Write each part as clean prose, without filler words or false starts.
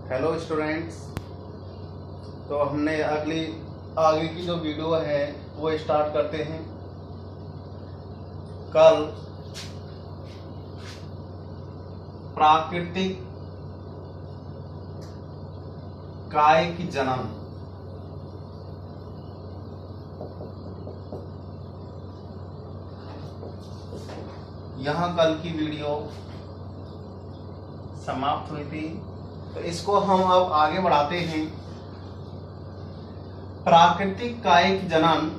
Hello students. तो हमने आगे की जो वीडियो है वो स्टार्ट करते हैं। कल प्राकृतिक कायिक जन्म, यहाँ कल की वीडियो समाप्त हुई थी, तो इसको हम अब आगे बढ़ाते हैं। प्राकृतिक कायिक जनन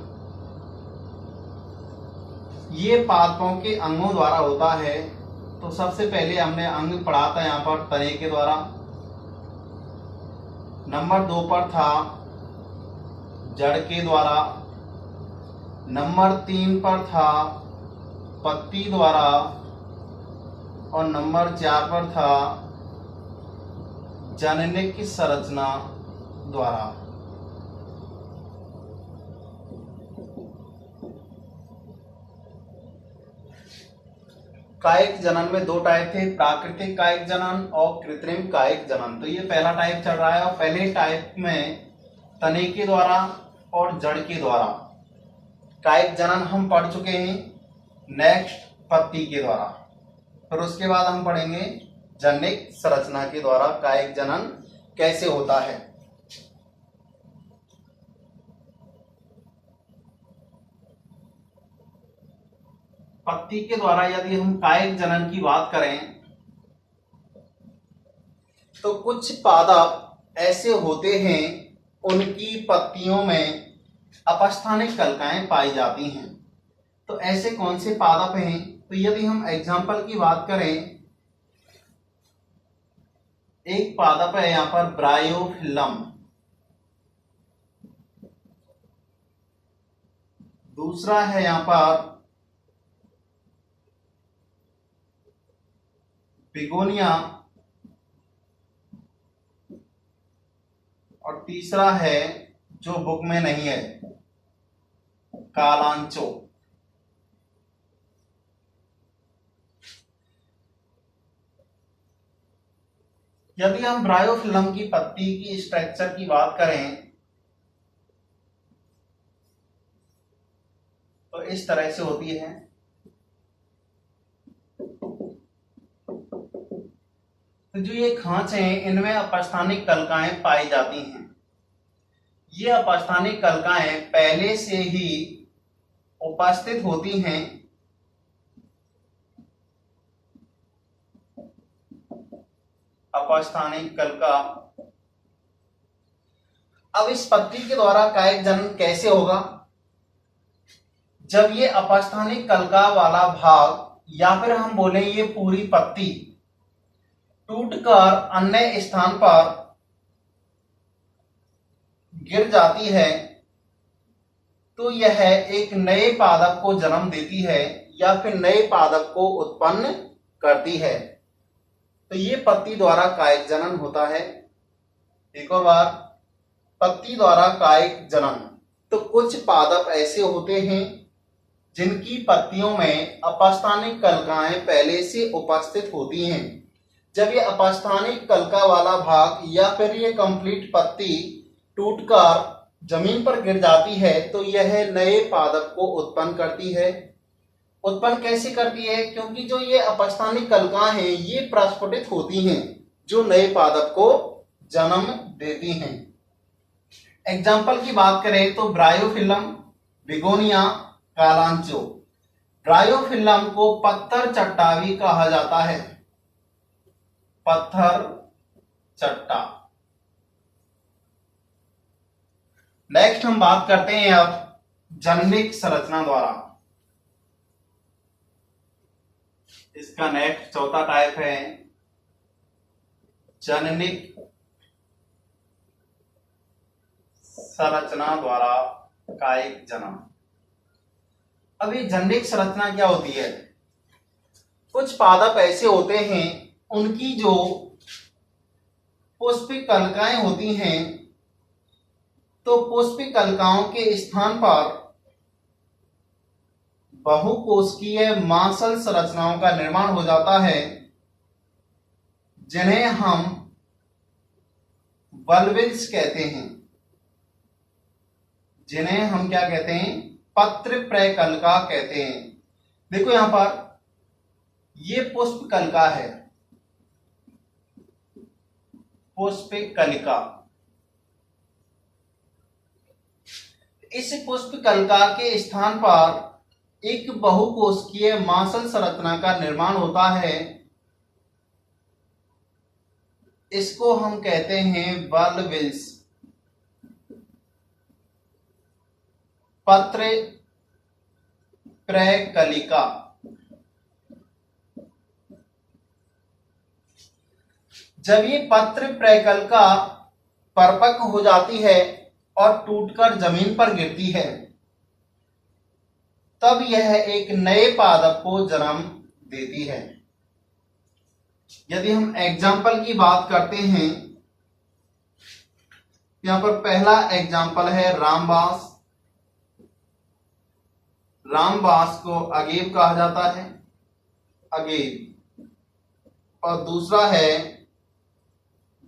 ये पादपों के अंगों द्वारा होता है। तो सबसे पहले हमने अंग पढ़ा था यहाँ पर तने के द्वारा। नंबर 2 पर था जड़ के द्वारा। नंबर 3 पर था पत्ती द्वारा और नंबर 4 पर था जननिक संरचना द्वारा। कायिक जनन में 2 टाइप थे, प्राकृतिक कायिक जनन और कृत्रिम कायिक जनन। तो ये पहला टाइप चल रहा है और पहले टाइप में तने के द्वारा और जड़ के द्वारा कायिक जनन हम पढ़ चुके हैं। नेक्स्ट पत्ती के द्वारा, फिर उसके बाद हम पढ़ेंगे जननिक संरचना के द्वारा कायिक जनन कैसे होता है। पत्ती के द्वारा यदि हम कायिक जनन की बात करें तो कुछ पादप ऐसे होते हैं उनकी पत्तियों में अपस्थानिक कलिकाएं पाई जाती हैं। तो ऐसे कौन से पादप हैं? तो यदि हम एग्जाम्पल की बात करें, एक पादप है यहां पर ब्रायोफिल्लम, दूसरा है यहां पर बिगोनिया और तीसरा है जो बुक में नहीं है, कालांचो। यदि हम ब्रायोफिल्म की पत्ती की स्ट्रक्चर की बात करें तो इस तरह से होती है। तो जो ये खांच हैं इनमें अपस्थानिक कलिकाएं पाई जाती हैं। ये अपस्थानिक कलिकाएं पहले से ही उपस्थित होती हैं। अपस्थानिक कलिका। अब इस पत्ती के द्वारा कायिक जनन कैसे होगा? जब ये अपस्थानिक कलिका वाला भाग या फिर हम बोले ये पूरी पत्ती टूटकर अन्य स्थान पर गिर जाती है तो यह एक नए पादप को जन्म देती है या फिर नए पादप को उत्पन्न करती है। तो ये पत्ती द्वारा कायिक जनन होता है। एक और बार, पत्ती द्वारा कायिक जनन। तो कुछ पादप ऐसे होते हैं जिनकी पत्तियों में अपस्थानिक कलिकाएं पहले से उपस्थित होती हैं। जब ये अपस्थानिक कलिका वाला भाग या फिर ये कंप्लीट पत्ती टूटकर जमीन पर गिर जाती है तो यह नए पादप को उत्पन्न करती है। उत्पन्न कैसे करती है? क्योंकि जो ये अपस्थानिक कलिकाएं हैं ये प्रस्फुटित होती हैं जो नए पादप को जन्म देती हैं। एग्जाम्पल की बात करें तो ब्रायोफिल्म, बिगोनिया, कालांचो। ब्रायोफिल्म को पत्थर चट्टा भी कहा जाता है। पत्थर चट्टा। नेक्स्ट हम बात करते हैं अब जननिक संरचना द्वारा। इसका नेक्स्ट चौथा टाइप है जननिक संरचना द्वारा कायिक जनन। अब ये जननिक संरचना क्या होती है? कुछ पादप ऐसे होते हैं उनकी जो पुष्पिक कलिकाएं होती हैं तो पुष्पिक कलिकाओं के स्थान पर बहुकोशिकीय मांसल संरचनाओं का निर्माण हो जाता है जिन्हें हम वल्विल्स कहते हैं, जिन्हें हम क्या कहते हैं, पत्र प्रकलिका कहते हैं। देखो यहां पर ये पुष्प कलिका है, पुष्प कलिका। इस पुष्प कलिका के स्थान पर एक बहुकोशिकीय मांसल संरचना का निर्माण होता है, इसको हम कहते हैं वल्विल्स, पत्र प्रकलिका। जब ये पत्र प्रकलिका परिपक्व हो जाती है और टूटकर जमीन पर गिरती है, तब यह एक नए पादप को जन्म देती है। यदि हम एग्जाम्पल की बात करते हैं, यहां पर पहला एग्जाम्पल है रामबास। रामबास को अगेव कहा जाता है, अगेव। और दूसरा है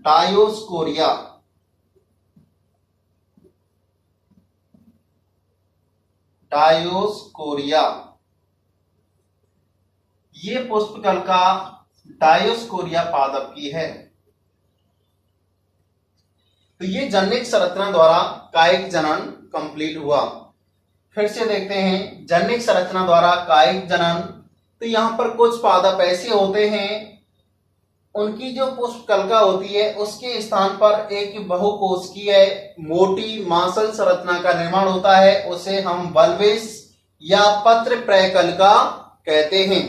डायोस्कोरिया। डायोस्कोरिया, ये पुष्पकलिका डायोस्कोरिया पादप की है। तो ये जनिक संरचना द्वारा कायिक जनन कंप्लीट हुआ। फिर से देखते हैं जनिक संरचना द्वारा कायिक जनन। तो यहां पर कुछ पादप ऐसे होते हैं, उनकी जो पुष्पकलिका होती है उसके स्थान पर एक बहुकोशिकीय मोटी मांसल संरचना का निर्माण होता है, उसे हम वल्विस या पत्र प्रकलिका कहते हैं।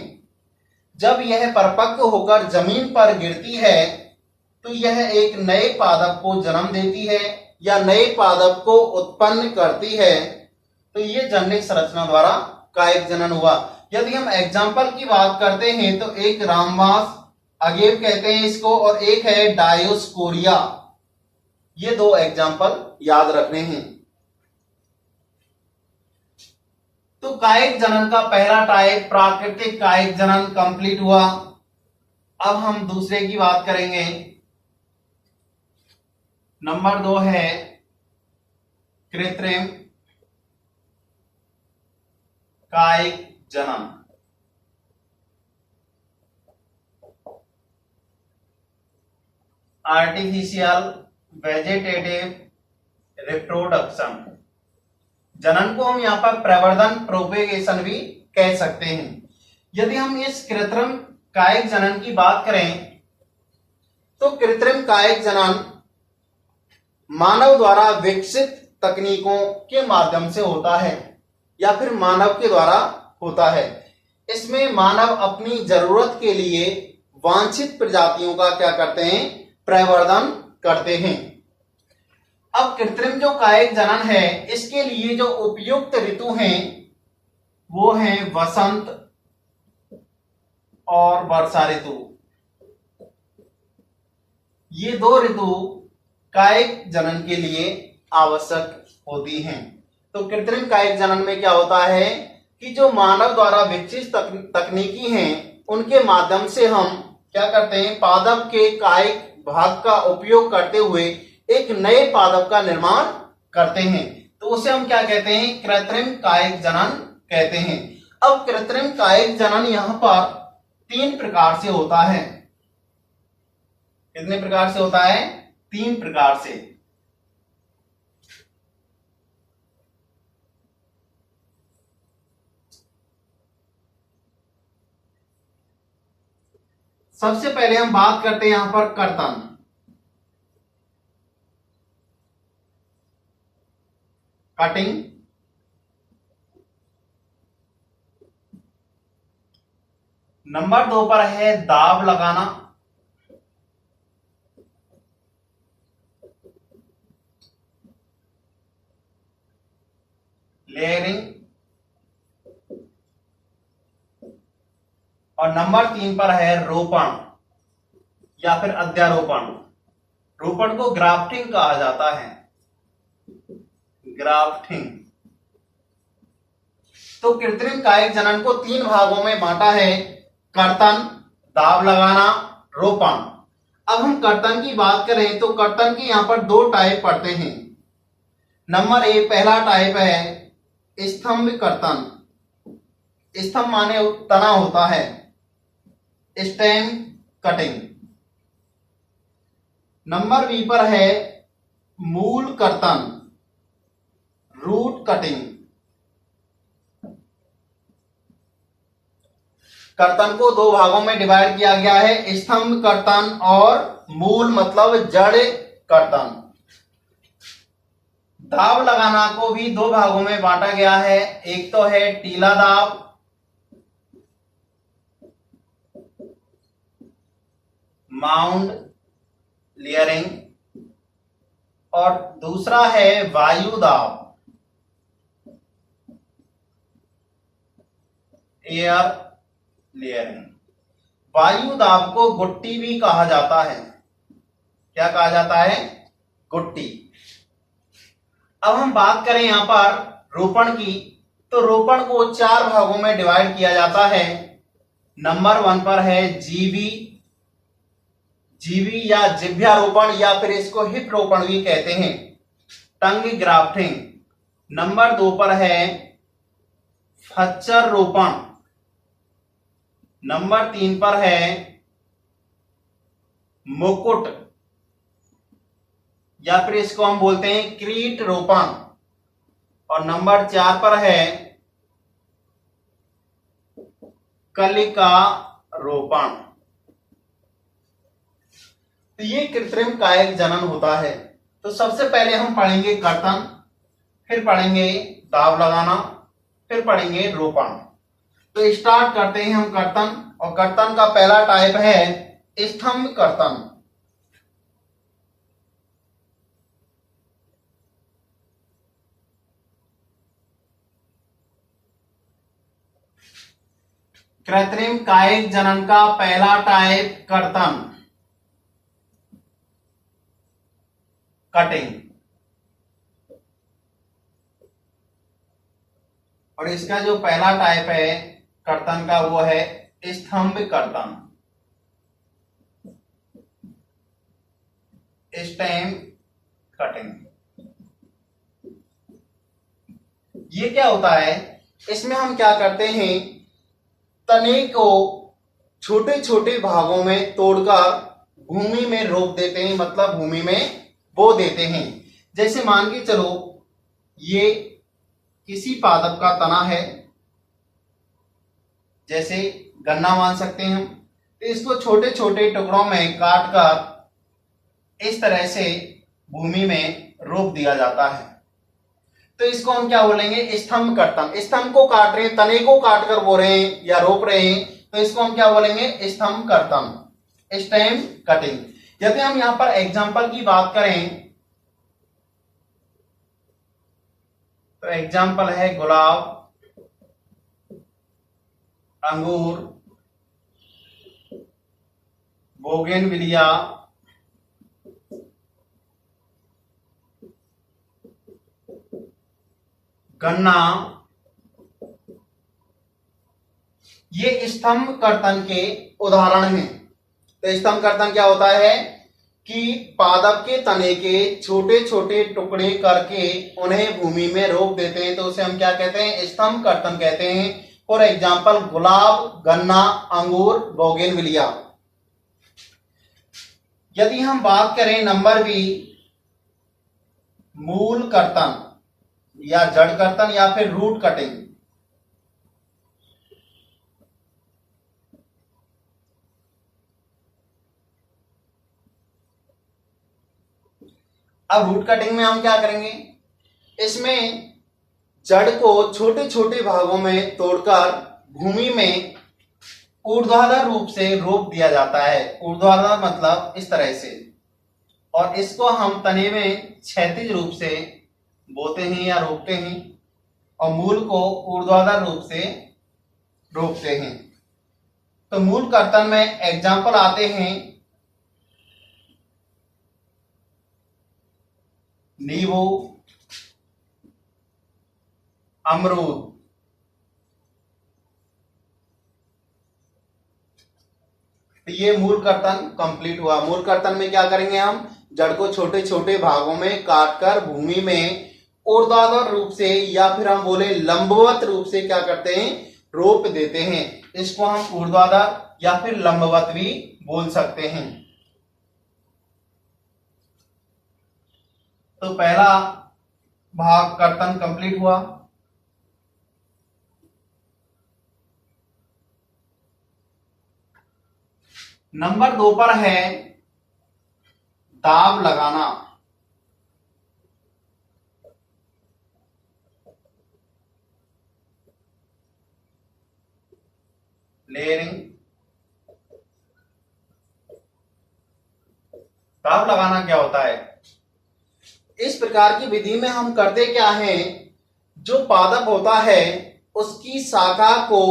जब यह परिपक्व होकर जमीन पर गिरती है तो यह एक नए पादप को जन्म देती है या नए पादप को उत्पन्न करती है। तो ये जनिक संरचना द्वारा कायिक जनन हुआ। यदि हम एग्जाम्पल की बात करते हैं तो एक रामबास, अगेव कहते हैं इसको, और एक है डायोस्कोरिया। ये दो एग्जाम्पल याद रखने हैं। तो कायिक जनन का पहला टाइप प्राकृतिक कायिक जनन कंप्लीट हुआ। अब हम दूसरे की बात करेंगे। नंबर 2 है कृत्रिम कायिक जनन। Artificial vegetative reproduction. जनन को हम यहां पर प्रवर्धन, प्रोपेगेशन भी कह सकते हैं। यदि हम इस कृत्रिम कायिक जनन की बात करें तो कृत्रिम कायिक जनन मानव द्वारा विकसित तकनीकों के माध्यम से होता है या फिर मानव के द्वारा होता है। इसमें मानव अपनी जरूरत के लिए वांछित प्रजातियों का क्या करते हैं, प्रवर्धन करते हैं। अब कृत्रिम जो कायिक जनन है, इसके लिए जो उपयुक्त ऋतु हैं वो हैं वसंत और वर्षा ऋतु। ये दो ऋतु कायिक जनन के लिए आवश्यक होती हैं। तो कृत्रिम कायिक जनन में क्या होता है कि जो मानव द्वारा विकसित तकनीकी हैं उनके माध्यम से हम क्या करते हैं, पादप के कायिक भाग का उपयोग करते हुए एक नए पादप का निर्माण करते हैं। तो उसे हम क्या कहते हैं, कृत्रिम कायिक जनन कहते हैं। अब कृत्रिम कायिक जनन यहां पर 3 प्रकार से होता है। कितने प्रकार से होता है? 3 प्रकार से। सबसे पहले हम बात करते हैं यहां पर कर्तन। कटिंग। नंबर 2 पर है दाब लगाना। लेयरिंग। और नंबर 3 पर है रोपण या फिर अध्यारोपण। रोपण को ग्राफ्टिंग कहा जाता है, ग्राफ्टिंग। तो कृत्रिम कायिक जनन को 3 भागों में बांटा है, कर्तन, दाब लगाना, रोपण। अब हम कर्तन की बात करें तो कर्तन के यहाँ पर दो टाइप पड़ते हैं। नंबर ए, पहला टाइप है स्तंभ कर्तन। स्तंभ माने तना होता है, स्टेम कटिंग। नंबर बी पर है मूल कर्तन, रूट कटिंग। कर्तन को दो भागों में डिवाइड किया गया है, स्तंभ कर्तन और मूल मतलब जड़ कर्तन। दाब लगाना को भी दो भागों में बांटा गया है, एक तो है टीला दाब, माउंड लेयरिंग, और दूसरा है वायु दाब, एयर लेयरिंग। वायु दाब को गुट्टी भी कहा जाता है। क्या कहा जाता है? गुट्टी। अब हम बात करें यहां पर रोपण की, तो रोपण को चार भागों में डिवाइड किया जाता है। नंबर 1 पर है जीवी, जीवी या जिभ्यारोपण या फिर इसको हिप रोपण भी कहते हैं, टंग ग्राफ्टिंग। नंबर 2 पर है फच्चर रोपण। नंबर 3 पर है मुकुट या फिर इसको हम बोलते हैं क्रीट रोपण। और नंबर 4 पर है कलिका रोपण। तो ये कृत्रिम कायिक जनन होता है। तो सबसे पहले हम पढ़ेंगे कर्तन, फिर पढ़ेंगे दाब लगाना, फिर पढ़ेंगे रोपण। तो स्टार्ट करते हैं हम कर्तन, और कर्तन का पहला टाइप है स्तंभ कर्तन। कृत्रिम कायिक जनन का पहला टाइप कर्तन, कटिंग। और इसका जो पहला टाइप है कर्तन का वो है स्तंभ कर्तन, स्टेम कटिंग। ये क्या होता है? इसमें हम क्या करते हैं, तने को छोटे छोटे भागों में तोड़कर भूमि में रोप देते हैं, मतलब भूमि में बो देते हैं। जैसे मान के चलो ये किसी पादप का तना है, जैसे गन्ना मान सकते हैं हम, तो इसको छोटे छोटे टुकड़ों में काट कर इस तरह से भूमि में रोप दिया जाता है। तो इसको हम क्या बोलेंगे? स्तंभ कर्तन। स्तंभ को काट रहे हैं, तने को काट कर बो रहे हैं या रोप रहे हैं, तो इसको हम क्या बोलेंगे? स्तंभ कर्तन, स्टेम कटिंग। यदि हम यहां पर एग्जाम्पल की बात करें तो एग्जाम्पल है गुलाब, अंगूर, बोगेनविलिया, गन्ना। ये स्तंभ कर्तन के उदाहरण हैं। तो स्तंभ कर्तन क्या होता है कि पादप के तने के छोटे छोटे टुकड़े करके उन्हें भूमि में रोप देते हैं, तो उसे हम क्या कहते हैं? स्तंभ कर्तन कहते हैं। फॉर एग्जाम्पल गुलाब, गन्ना, अंगूर, बोगेनविलिया। यदि हम बात करें नंबर बी, मूल कर्तन या जड़ कर्तन या फिर रूट कटिंग। अब रूट कटिंग में हम क्या करेंगे? इसमें जड़ को छोटे छोटे भागों में तोड़कर भूमि में ऊर्ध्वाधर रूप से रोप दिया जाता है। ऊर्ध्वाधर मतलब इस तरह से, और इसको हम तने में क्षैतिज रूप से बोते हैं या रोपते हैं, और मूल को ऊर्ध्वाधर रूप से रोपते हैं। तो मूल कर्तन में एग्जाम्पल आते हैं नींबू, अमरूद। तो ये मूल कर्तन कंप्लीट हुआ। मूल कर्तन में क्या करेंगे, हम जड़ को छोटे छोटे भागों में काटकर भूमि में ऊर्ध्वाधर रूप से या फिर हम बोले लंबवत रूप से क्या करते हैं, रोप देते हैं। इसको हम ऊर्ध्वाधर या फिर लंबवत भी बोल सकते हैं। तो पहला भाग कर्तन कंप्लीट हुआ। नंबर 2 पर है दाब लगाना। लेयरिंग। दाब लगाना क्या होता है? इस प्रकार की विधि में हम करते क्या है, जो पादप होता है उसकी शाखा को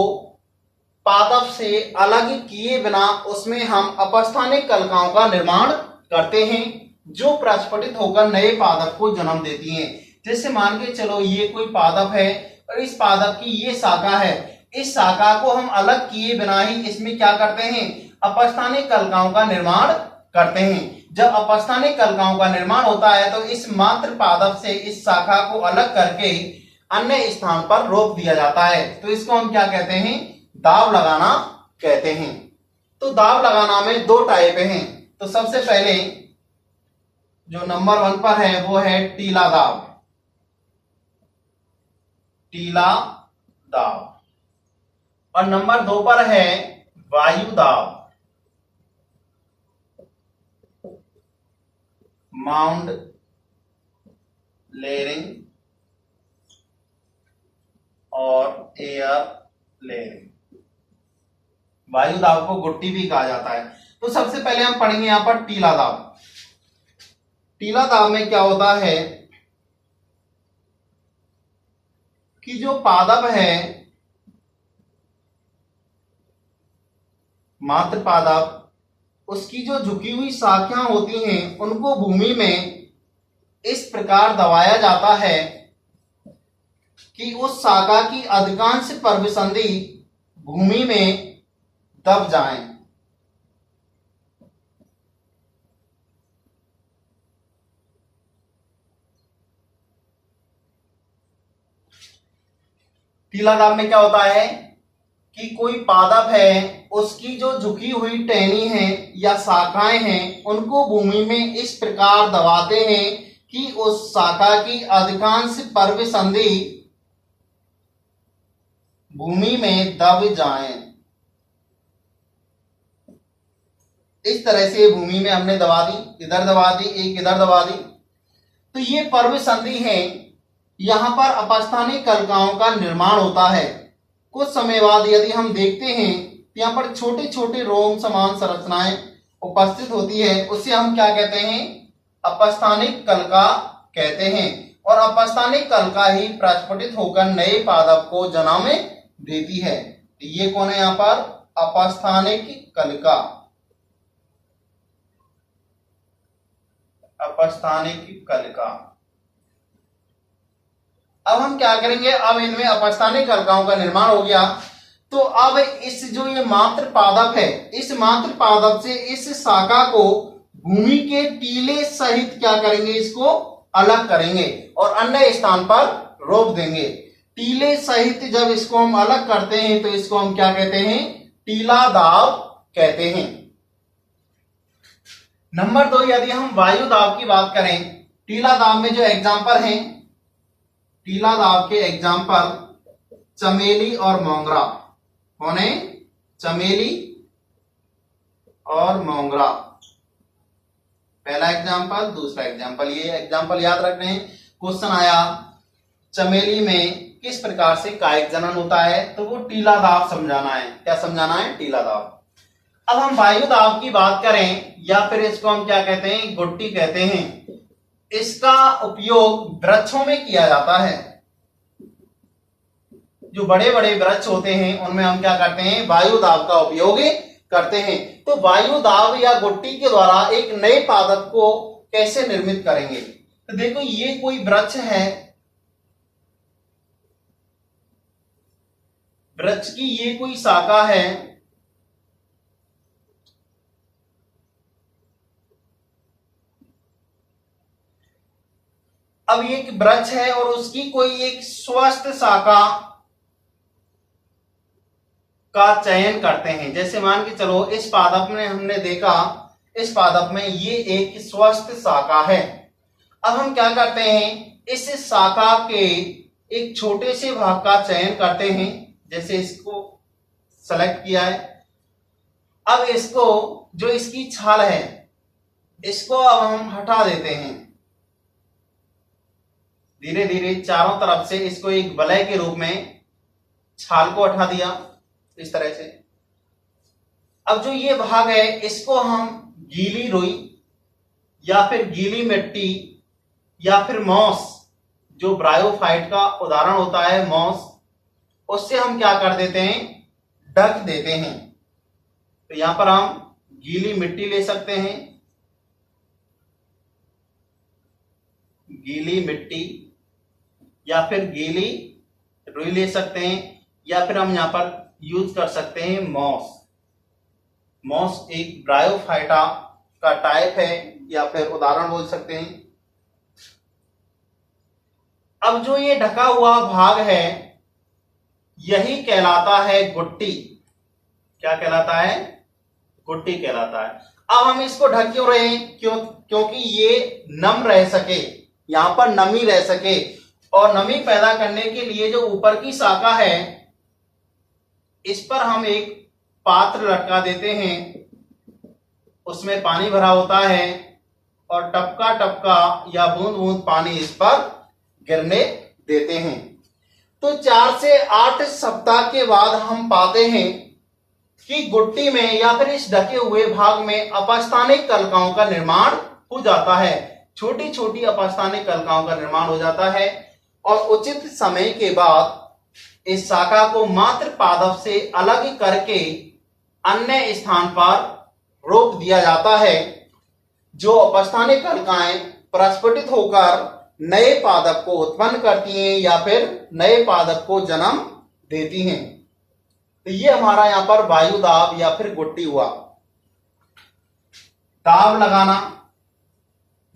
पादप से अलग किए बिना उसमें हम अपस्थानिक कलिकाओं का निर्माण करते हैं, जो प्रस्फुटित होकर नए पादप को जन्म देती हैं। जैसे मान के चलो ये कोई पादप है और इस पादप की ये शाखा है, इस शाखा को हम अलग किए बिना ही इसमें क्या करते हैं, अपस्थानिक कलिकाओं का निर्माण करते हैं। जब अपस्थानिक कलिकाओं का निर्माण होता है तो इस मात्र पादप से इस शाखा को अलग करके अन्य स्थान पर रोप दिया जाता है। तो इसको हम क्या कहते हैं, दाब लगाना कहते हैं। तो दाब लगाना में 2 टाइप हैं। तो सबसे पहले जो नंबर 1 पर है वो है टीला दाब। टीला दाब। और नंबर 2 पर है वायु दाब, माउंड लेयरिंग और एयर लेयरिंग। वायु दाब को गुट्टी भी कहा जाता है। तो सबसे पहले हम पढ़ेंगे यहां पर टीला दाब। टीला दाब में क्या होता है कि जो पादप है, मात्र पादप, उसकी जो झुकी हुई शाखाएं होती हैं उनको भूमि में इस प्रकार दबाया जाता है कि उस शाखा की अधिकांश पर्वसंधि भूमि में दब जाएं। टीला दाब में क्या होता है कि कोई पादप है, उसकी जो झुकी हुई टहनी है या शाखाएं हैं उनको भूमि में इस प्रकार दबाते हैं कि उस शाखा की अधिकांश पर्वसंधि भूमि में दब जाएं। इस तरह से भूमि में हमने दबा दी, इधर दबा दी, एक इधर दबा दी। तो ये पर्वसंधि है, यहां पर अपस्थानिक कलिकाओं का निर्माण होता है। कुछ समय बाद यदि हम देखते हैं तो यहाँ पर छोटे छोटे रोम समान संरचनाएं उपस्थित होती है, उससे हम क्या कहते हैं, अपस्थानिक कलिका कहते हैं। और अपस्थानिक कलिका ही प्रस्फुटित होकर नए पादप को जन्म देती है। ये कौन है यहाँ पर, अपस्थानिक कलिका। अपस्थानिक कलिका। अब हम क्या करेंगे, अब इनमें अपस्थानिक कलिकाओं का निर्माण हो गया, तो अब इस जो ये मात्र पादप है, इस मात्र पादप से इस शाखा को भूमि के टीले सहित क्या करेंगे, इसको अलग करेंगे और अन्य स्थान पर रोप देंगे। टीले सहित जब इसको हम अलग करते हैं तो इसको हम क्या कहते हैं, टीला दाब कहते हैं। नंबर 2, यदि हम वायु दाब की बात करें, टीला दाब में जो एग्जाम्पल हैं, टीला दाब के एग्जाम्पल चमेली और मोंगरा। कौन है, चमेली और मोंगरा। पहला एग्जाम्पल, दूसरा एग्जाम्पल। ये एग्जाम्पल याद रखने हैं, क्वेश्चन आया चमेली में किस प्रकार से कायिक जनन होता है, तो वो टीला दाब समझाना है। क्या समझाना है, टीला दाब। अब हम वायु दाब की बात करें, या फिर इसको हम क्या कहते हैं, गुट्टी कहते हैं। इसका उपयोग वृक्षों में किया जाता है। जो बड़े बड़े वृक्ष होते हैं उनमें हम क्या करते हैं, वायु दाब का उपयोग करते हैं। तो वायु दाब या गुट्टी के द्वारा एक नए पादप को कैसे निर्मित करेंगे, तो देखो ये कोई वृक्ष है, वृक्ष की ये कोई शाखा है, अब ये एक वृक्ष है और उसकी कोई एक स्वस्थ शाखा का चयन करते हैं। जैसे मान के चलो इस पादप में हमने देखा, इस पादप में ये एक स्वस्थ शाखा है। अब हम क्या करते हैं, इस शाखा के एक छोटे से भाग का चयन करते हैं। जैसे इसको सेलेक्ट किया है। अब इसको जो इसकी छाल है इसको अब हम हटा देते हैं। धीरे धीरे चारों तरफ से इसको एक वलय के रूप में छाल को हटा दिया इस तरह से। अब जो ये भाग है इसको हम गीली रुई या फिर गीली मिट्टी या फिर मॉस, जो ब्रायोफाइट का उदाहरण होता है मॉस, उससे हम क्या कर देते हैं, ढक देते हैं। तो यहां पर हम गीली मिट्टी ले सकते हैं, गीली मिट्टी या फिर गीली रुई ले सकते हैं, या फिर हम यहां पर यूज कर सकते हैं मॉस। मॉस एक ब्रायोफाइटा का टाइप है या फिर उदाहरण बोल सकते हैं। अब जो ये ढका हुआ भाग है यही कहलाता है गुट्टी। क्या कहलाता है, गुट्टी कहलाता है। अब हम इसको ढक क्यों रहे हैं, क्योंकि ये नम रह सके, यहां पर नमी रह सके, और नमी पैदा करने के लिए जो ऊपर की शाखा है इस पर हम एक पात्र लटका देते हैं, उसमें पानी भरा होता है और टपका टपका या बूंद बूंद पानी इस पर गिरने देते हैं। तो 4 से 8 सप्ताह के बाद हम पाते हैं कि गुट्टी में या फिर इस ढके हुए भाग में अपस्थानिक कलिकाओं का निर्माण हो जाता है। छोटी छोटी अपस्थानिक कलिकाओं का निर्माण हो जाता है और उचित समय के बाद इस शाखा को मात्र पादप से अलग करके अन्य स्थान पर रोप दिया जाता है। जो अपस्थानिक कलिकाएं प्रस्फुटित होकर नए पादप को उत्पन्न करती हैं या फिर नए पादप को जन्म देती हैं। तो ये हमारा यहां पर वायु दाब या फिर गुट्टी हुआ। दाब लगाना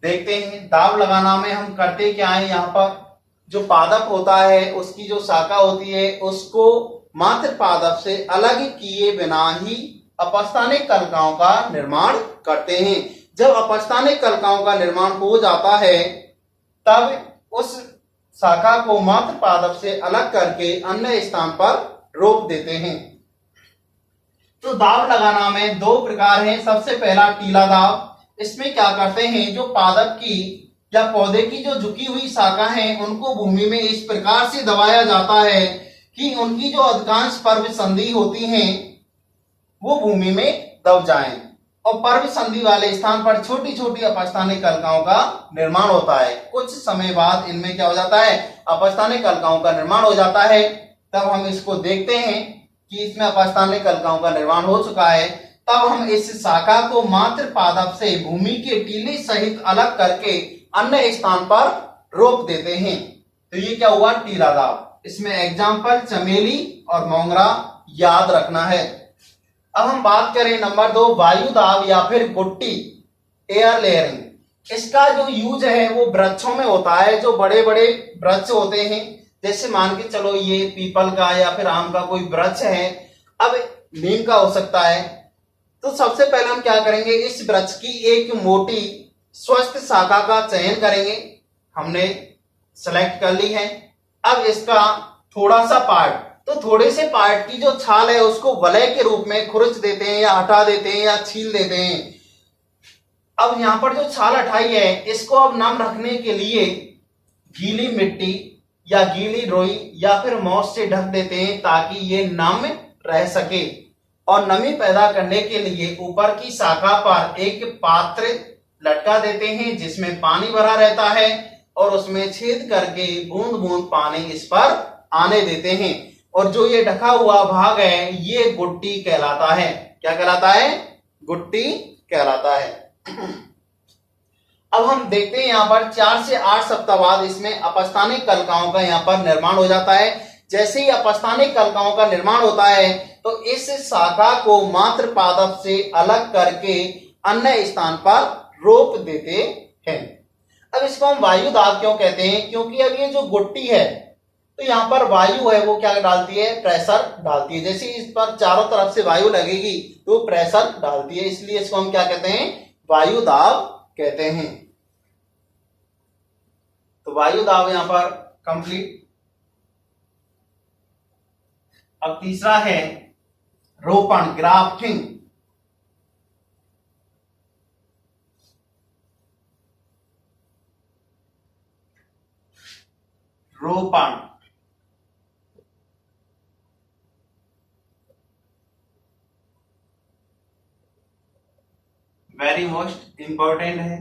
देखते हैं। दाब लगाना में हम करते क्या है, यहां पर जो पादप होता है उसकी जो शाखा होती है उसको मात्र पादप से अलग किए बिना ही अपस्थानिक कलिकाओं का निर्माण करते हैं। जब अपस्थानिक कलिकाओं का निर्माण हो जाता है तब उस शाखा को मात्र पादप से अलग करके अन्य स्थान पर रोप देते हैं। तो दाब लगाना में 2 प्रकार हैं। सबसे पहला टीला दाब। इसमें क्या करते हैं, जो पादप की या पौधे की जो झुकी हुई शाखा है उनको भूमि में इस प्रकार से दबाया जाता है कि उनकी जो अधिकांश पर्व संधि होती हैं वो भूमि में दब जाएं और पर्व संधि वाले स्थान पर छोटी छोटी अपस्थानिक कलिकाओं का निर्माण होता है। कुछ समय बाद इनमें क्या हो जाता है, अपस्थानिक कलिकाओं का निर्माण हो जाता है। तब हम इसको देखते हैं कि इसमें अपस्थानिक कलिकाओं का निर्माण हो चुका है। तब हम इस शाखा को मात्र पादप से भूमि के टीले सहित अलग करके अन्य स्थान पर रोप देते हैं। तो ये क्या हुआ, टीला दाब। इसमें एग्जाम्पल चमेली और मोंगरा याद रखना है। अब हम बात करें नंबर 2 वायु दाब या फिर गुट्टी, एयर लेयरिंग। इसका जो यूज है वो वृक्षों में होता है। जो बड़े बड़े वृक्ष होते हैं, जैसे मान के चलो ये पीपल का या फिर आम का कोई वृक्ष है, अब नीम का हो सकता है। तो सबसे पहले हम क्या करेंगे, इस वृक्ष की एक मोटी स्वस्थ शाखा का चयन करेंगे। हमने सेलेक्ट कर ली है। अब इसका थोड़ा सा पार्ट, तो थोड़े से पार्ट की जो छाल है उसको वलय के रूप में खुरच देते हैं या हटा देते हैं या छील देते हैं। अब यहां पर जो छाल हटाई है इसको अब नम रखने के लिए गीली मिट्टी या गीली रुई या फिर मॉस से ढक देते हैं ताकि ये नम रह सके। और नमी पैदा करने के लिए ऊपर की शाखा पर एक पात्र लटका देते हैं जिसमें पानी भरा रहता है और उसमें छेद करके बूंद बूंद पानी इस पर आने देते हैं। और जो ये ढका हुआ भाग है ये गुट्टी कहलाता है। क्या कहलाता है, गुट्टी कहलाता है। अब हम देखते हैं यहाँ पर 4 से 8 सप्ताह बाद इसमें अपस्थानिक कलिकाओं का यहाँ पर निर्माण हो जाता है। जैसे ही अपस्थानिक कलिकाओं का निर्माण होता है तो इस शाखा को मात्र पादप से अलग करके अन्य स्थान पर रोप देते हैं। अब इसको हम वायु दाब क्यों कहते हैं? क्योंकि अब ये जो गुट्टी है तो यहाँ पर वायु है वो क्या डालती है? प्रेशर डालती है। जैसे इस पर चारों तरफ से वायु लगेगी तो प्रेशर डालती है, इसलिए इसको हम क्या कहते हैं? वायु दाब कहते हैं। तो वायु दाब यहां पर कंप्लीट। अब तीसरा है रोपण, ग्राफ्टिंग। रोपण वेरी मोस्ट इंपॉर्टेंट है।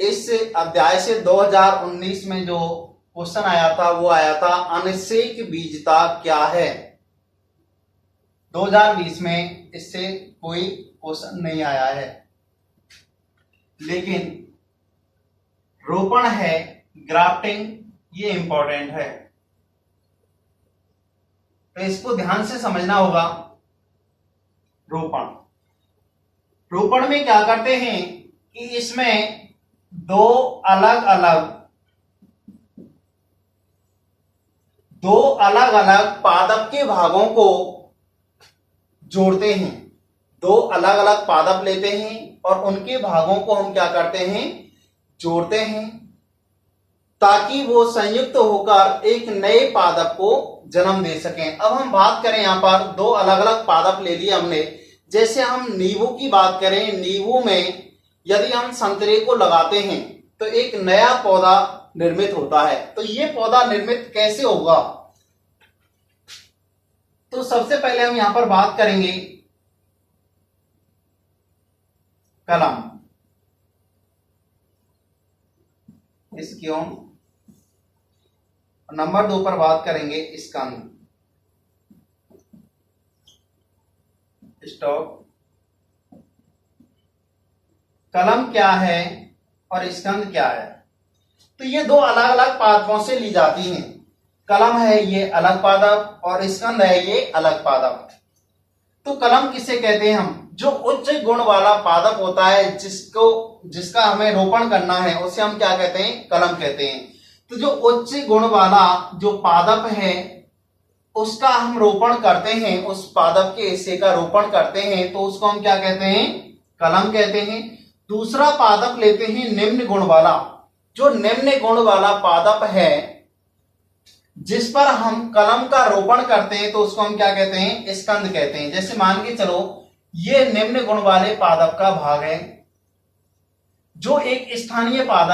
इस अध्याय से 2019 में जो क्वेश्चन आया था वो आया था अनिषेक बीजता क्या है। 2020 में इससे कोई क्वेश्चन नहीं आया है, लेकिन रोपण है, ग्राफ्टिंग, ये इंपॉर्टेंट है, तो इसको ध्यान से समझना होगा। रोपण, रोपण में क्या करते हैं कि इसमें दो अलग अलग पादप के भागों को जोड़ते हैं। दो अलग अलग पादप लेते हैं और उनके भागों को हम क्या करते हैं? जोड़ते हैं, ताकि वो संयुक्त होकर एक नए पादप को जन्म दे सकें। अब हम बात करें, यहां पर दो अलग अलग पादप ले लिए हमने। जैसे हम नींबू की बात करें, नींबू में यदि हम संतरे को लगाते हैं तो एक नया पौधा निर्मित होता है। तो ये पौधा निर्मित कैसे होगा? तो सबसे पहले हम यहां पर बात करेंगे कलम, इसक्यों। नंबर 2 पर बात करेंगे स्कंद, स्टॉक। कलम क्या है और स्कंद क्या है? तो ये दो अलग अलग पादपों से ली जाती हैं। कलम है ये अलग पादप और स्कंद है ये अलग पादप। तो कलम किसे कहते हैं हम? जो उच्च गुण वाला पादप होता है, जिसका हमें रोपण करना है, उसे हम क्या कहते हैं? कलम कहते हैं। तो जो उच्च गुण वाला जो पादप है उसका हम रोपण करते हैं, उस पादप के हिस्से का रोपण करते हैं, तो उसको हम क्या कहते हैं? कलम कहते हैं। दूसरा पादप लेते हैं निम्न गुण वाला। जो निम्न गुण वाला पादप है जिस पर हम कलम का रोपण करते हैं, तो उसको हम क्या कहते हैं? स्कंद कहते हैं। जैसे मान के चलो ये निम्न गुण वाले पादप का भाग है, जो एक स्थानीय पादप